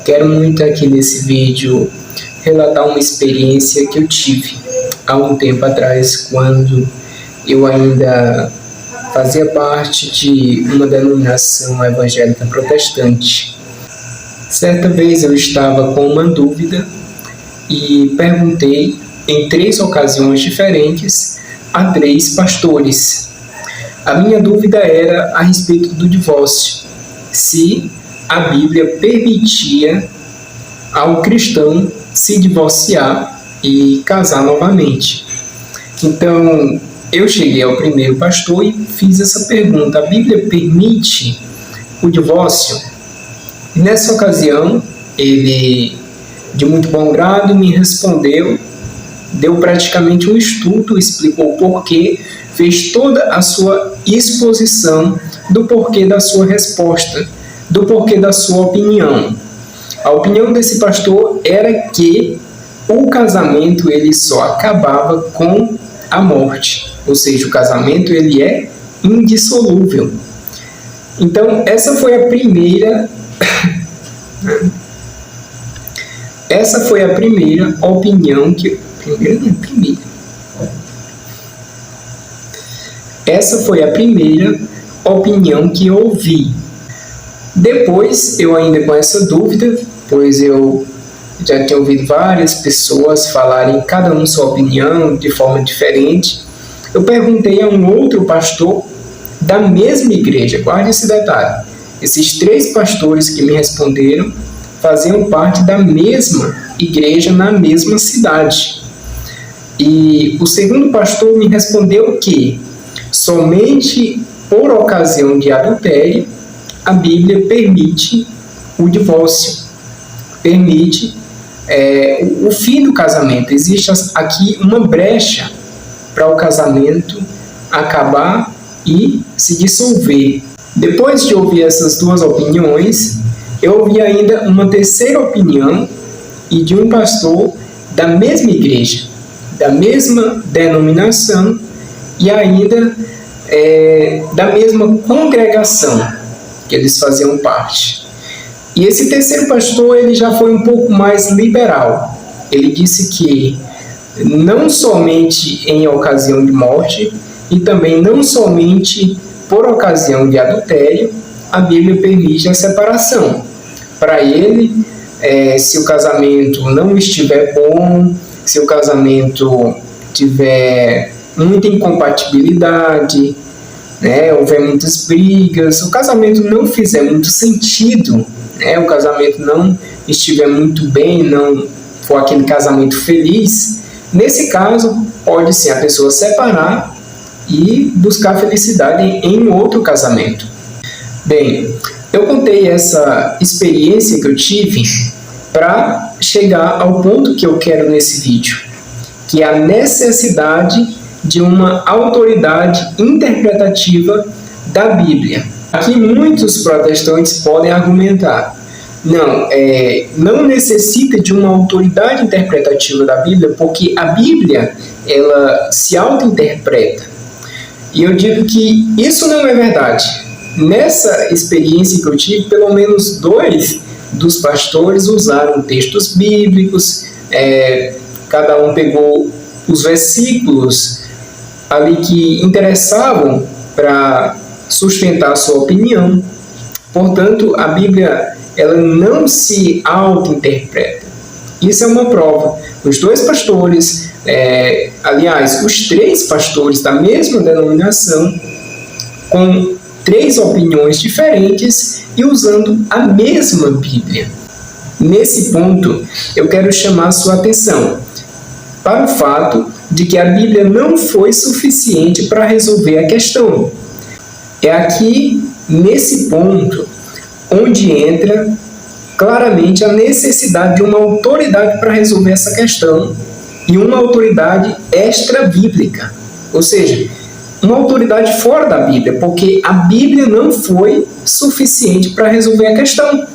Quero muito aqui nesse vídeo relatar uma experiência que eu tive há um tempo atrás, quando eu ainda fazia parte de uma denominação evangélica protestante. Certa vez eu estava com uma dúvida e perguntei em 3 ocasiões diferentes a 3 pastores. A minha dúvida era a respeito do divórcio, se a Bíblia permitia ao cristão se divorciar e casar novamente. Então, eu cheguei ao primeiro pastor e fiz essa pergunta: a Bíblia permite o divórcio? E nessa ocasião, ele, de muito bom grado, me respondeu, deu praticamente um estudo, explicou o porquê, fez toda a sua exposição do porquê da sua resposta, do porquê da sua opinião. A opinião desse pastor era que o casamento ele só acabava com a morte, ou seja, o casamento ele é indissolúvel. Então, essa foi a primeira opinião que Essa foi a primeira opinião que eu ouvi. Depois, eu ainda com essa dúvida, pois eu já tinha ouvido várias pessoas falarem cada um sua opinião de forma diferente, eu perguntei a um outro pastor da mesma igreja. Guarde esse detalhe. Esses 3 pastores que me responderam faziam parte da mesma igreja na mesma cidade. E o segundo pastor me respondeu que somente por ocasião de adultério a Bíblia permite o divórcio, permite o fim do casamento. Existe aqui uma brecha para o casamento acabar e se dissolver. Depois de ouvir essas 2 opiniões, eu ouvi ainda uma terceira opinião e de um pastor da mesma igreja, da mesma denominação e ainda da mesma congregação que eles faziam parte. E esse terceiro pastor ele já foi um pouco mais liberal. Ele disse que não somente em ocasião de morte e também não somente por ocasião de adultério a Bíblia permite a separação. Para ele, se o casamento não estiver bom, se o casamento tiver muita incompatibilidade, houver muitas brigas, o casamento não fizer muito sentido, o casamento não estiver muito bem, não for aquele casamento feliz, nesse caso pode sim a pessoa separar e buscar felicidade em outro casamento. Bem, eu contei essa experiência que eu tive para chegar ao ponto que eu quero nesse vídeo, que é a necessidade de uma autoridade interpretativa da Bíblia. Aqui muitos protestantes podem argumentar: não necessita de uma autoridade interpretativa da Bíblia, porque a Bíblia ela se auto-interpreta. E eu digo que isso não é verdade. Nessa experiência que eu tive, pelo menos 2 dos pastores usaram textos bíblicos, cada um pegou os versículos ali que interessavam para sustentar a sua opinião. Portanto, a Bíblia ela não se auto-interpreta. Isso é uma prova. Os 2 pastores, aliás, os 3 pastores da mesma denominação, com 3 opiniões diferentes e usando a mesma Bíblia. Nesse ponto, eu quero chamar a sua atenção para o fato de que a Bíblia não foi suficiente para resolver a questão. É aqui, nesse ponto, onde entra claramente a necessidade de uma autoridade para resolver essa questão e uma autoridade extra-bíblica, ou seja, uma autoridade fora da Bíblia, porque a Bíblia não foi suficiente para resolver a questão.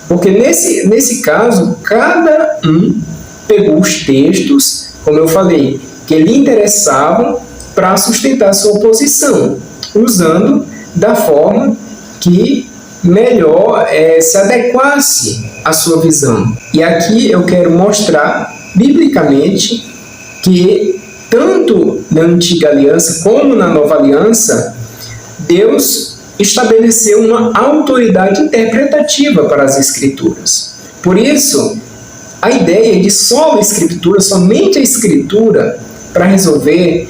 Porque nesse caso, cada um pegou os textos, como eu falei, que lhe interessavam para sustentar sua posição, usando da forma que melhor se adequasse à sua visão. E aqui eu quero mostrar, biblicamente, que tanto na Antiga Aliança como na Nova Aliança, Deus estabeleceu uma autoridade interpretativa para as Escrituras. Por isso, a ideia de só a Escritura, somente a Escritura, para resolver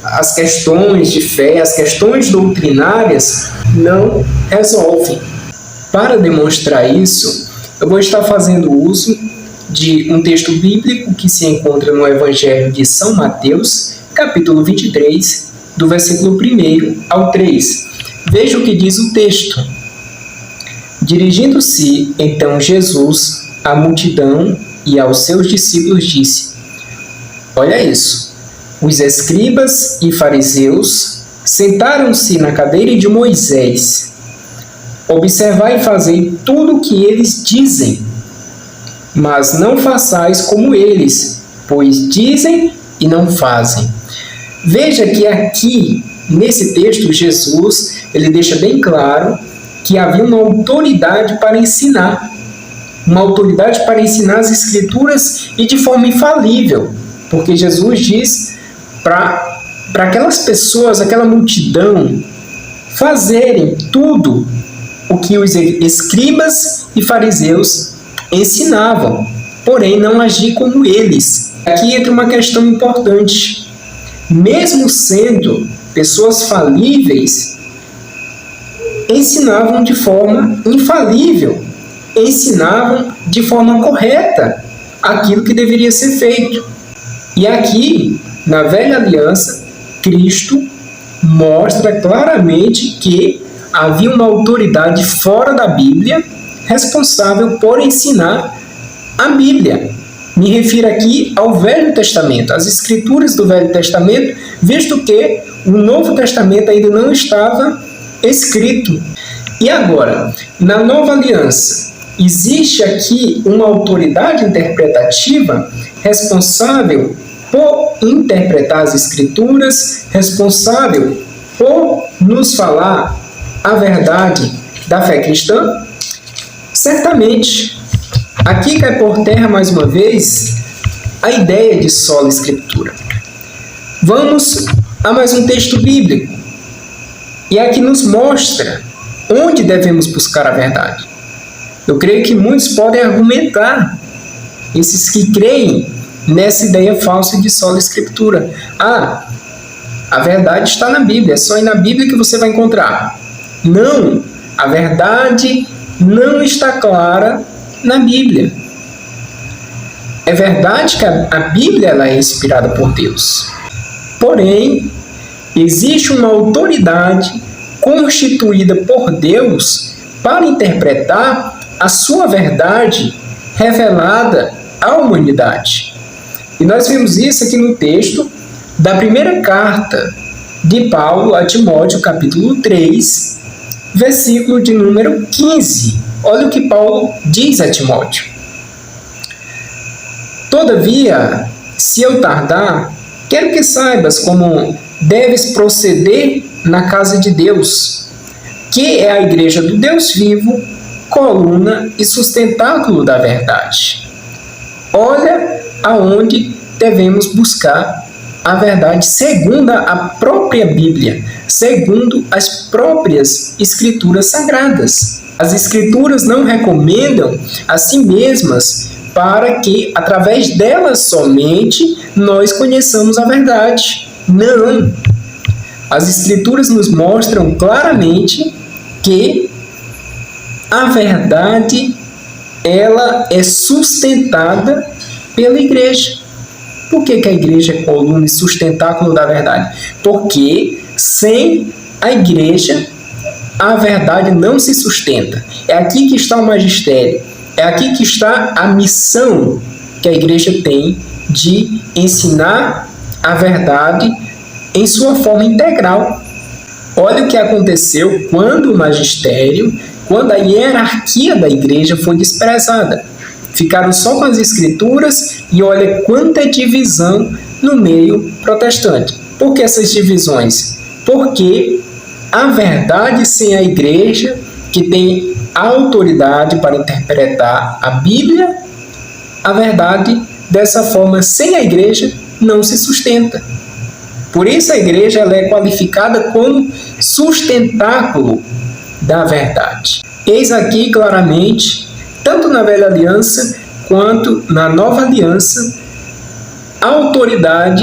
as questões de fé, as questões doutrinárias, não resolve. Para demonstrar isso, eu vou estar fazendo uso de um texto bíblico que se encontra no Evangelho de São Mateus, capítulo 23, do versículo 1 ao 3. Veja o que diz o texto. Dirigindo-se, então, Jesus à multidão e aos seus discípulos disse: olha isso, os escribas e fariseus sentaram-se na cadeira de Moisés. Observai e fazei tudo o que eles dizem, mas não façais como eles, pois dizem e não fazem. Veja que aqui, nesse texto, Jesus ele deixa bem claro que havia uma autoridade para ensinar. Uma autoridade para ensinar as Escrituras e de forma infalível. Porque Jesus diz para aquelas pessoas, aquela multidão, fazerem tudo o que os escribas e fariseus ensinavam, porém não agir como eles. Aqui entra uma questão importante. Mesmo sendo pessoas falíveis, ensinavam de forma infalível, ensinavam de forma correta aquilo que deveria ser feito. E aqui, na Velha Aliança, Cristo mostra claramente que havia uma autoridade fora da Bíblia responsável por ensinar a Bíblia. Me refiro aqui ao Velho Testamento, às Escrituras do Velho Testamento, visto que o Novo Testamento ainda não estava escrito. E agora, na Nova Aliança, existe aqui uma autoridade interpretativa responsável por interpretar as Escrituras, responsável por nos falar a verdade da fé cristã? Certamente. Aqui cai por terra mais uma vez a ideia de sola Escritura. Vamos a mais um texto bíblico. E aqui nos mostra onde devemos buscar a verdade. Eu creio que muitos podem argumentar, esses que creem nessa ideia falsa de sola Escritura. A verdade está na Bíblia, é só ir na Bíblia que você vai encontrar. Não, a verdade não está clara na Bíblia. É verdade que a Bíblia ela é inspirada por Deus. Porém, existe uma autoridade constituída por Deus para interpretar a sua verdade revelada à humanidade. E nós vemos isso aqui no texto da primeira carta de Paulo a Timóteo, capítulo 3, versículo de número 15. Olha o que Paulo diz a Timóteo. Todavia, se eu tardar, quero que saibas como deves proceder na casa de Deus, que é a igreja do Deus vivo, coluna e sustentáculo da verdade. Olha aonde devemos buscar a verdade segundo a própria Bíblia, segundo as próprias Escrituras Sagradas. As Escrituras não recomendam a si mesmas para que, através delas somente, nós conheçamos a verdade. Não! As Escrituras nos mostram claramente que a verdade ela é sustentada pela igreja. Por que a igreja é coluna e sustentáculo da verdade? Porque sem a igreja a verdade não se sustenta. É aqui que está o magistério. É aqui que está a missão que a igreja tem de ensinar a verdade em sua forma integral. Olha o que aconteceu quando o magistério, quando a hierarquia da igreja foi desprezada. Ficaram só com as Escrituras e olha quanta divisão no meio protestante. Por que essas divisões? Porque a verdade sem a igreja que tem autoridade para interpretar a Bíblia, a verdade, dessa forma, sem a igreja, não se sustenta. Por isso a igreja ela é qualificada como sustentáculo da verdade. Eis aqui claramente, tanto na velha aliança quanto na nova aliança, a autoridade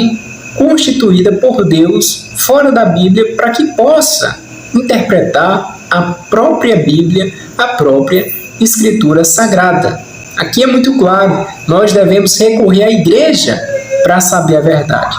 constituída por Deus fora da Bíblia para que possa interpretar a própria Bíblia, a própria Escritura Sagrada. Aqui é muito claro, nós devemos recorrer à igreja para saber a verdade.